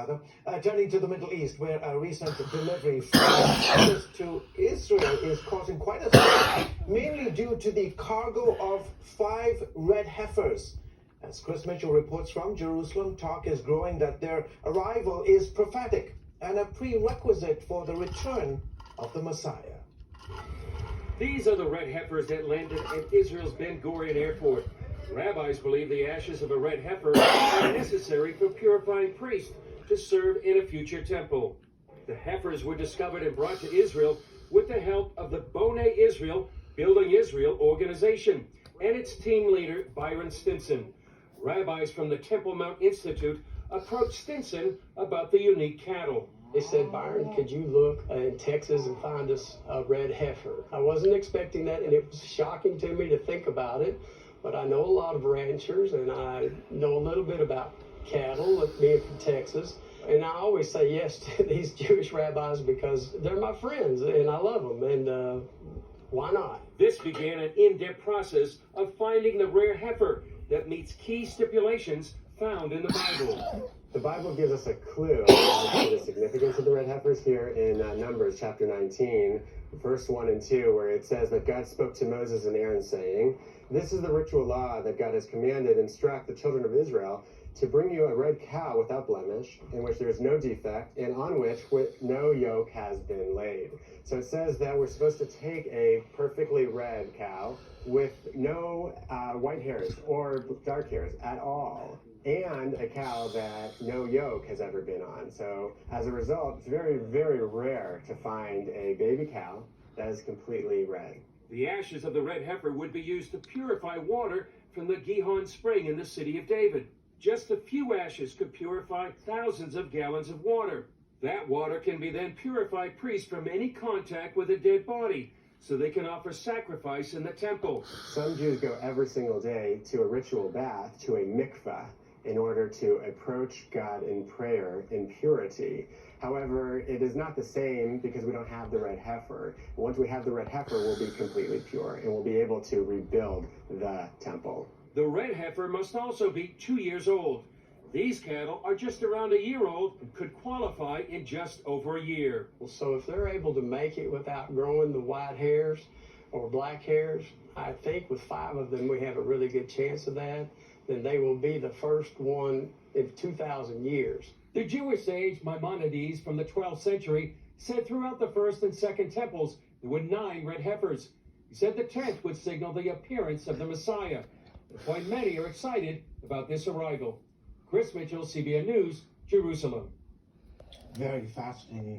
rather. Turning to the Middle East, where a recent delivery from to Israel is causing quite a stir, mainly due to the cargo of 5 red heifers. As Chris Mitchell reports from Jerusalem, talk is growing that their arrival is prophetic and a prerequisite for the return of the Messiah. These are the red heifers that landed at Israel's Ben Gurion Airport. Rabbis believe the ashes of a red heifer are necessary for purifying priests to serve in a future temple. The heifers were discovered and brought to Israel with the help of the Bonei Israel, Building Israel organization, and its team leader, Byron Stinson. Rabbis from the Temple Mount Institute approached Stinson about the unique cattle. They said, Byron, could you look in Texas and find us a red heifer? I wasn't expecting that, and it was shocking to me to think about it. But I know a lot of ranchers, and I know a little bit about cattle, being from Texas. And I always say yes to these Jewish rabbis because they're my friends, and I love them, and why not? This began an in-depth process of finding the rare heifer that meets key stipulations found in the Bible. The Bible gives us a clue as to the significance of the red heifers here in Numbers chapter 19, verse 1 and 2, where it says that God spoke to Moses and Aaron, saying, "This is the ritual law that God has commanded, instruct the children of Israel to bring you a red cow without blemish, in which there is no defect, and on which no yoke has been laid." So it says that we're supposed to take a perfectly red cow with no white hairs or dark hairs at all, and a cow that no yoke has ever been on. So as a result, it's very, very rare to find a baby cow that is completely red. The ashes of the red heifer would be used to purify water from the Gihon spring in the city of David. Just a few ashes could purify thousands of gallons of water. That water can be then purified priests from any contact with a dead body, so they can offer sacrifice in the temple. Some Jews go every single day to a ritual bath, to a mikveh, in order to approach God in prayer in purity. However, it is not the same because we don't have the red heifer. Once we have the red heifer, we'll be completely pure and we'll be able to rebuild the temple. The red heifer must also be 2 years old. These cattle are just around a year old and could qualify in just over a year. So if they're able to make it without growing the white hairs or black hairs, I think with 5 of them we have a really good chance of that. Then they will be the first one in 2,000 years. The Jewish sage Maimonides from the 12th century said throughout the first and second temples there were 9 red heifers. He said the 10th would signal the appearance of the Messiah. That's why many are excited about this arrival. Chris Mitchell, CBN News, Jerusalem. Very fascinating.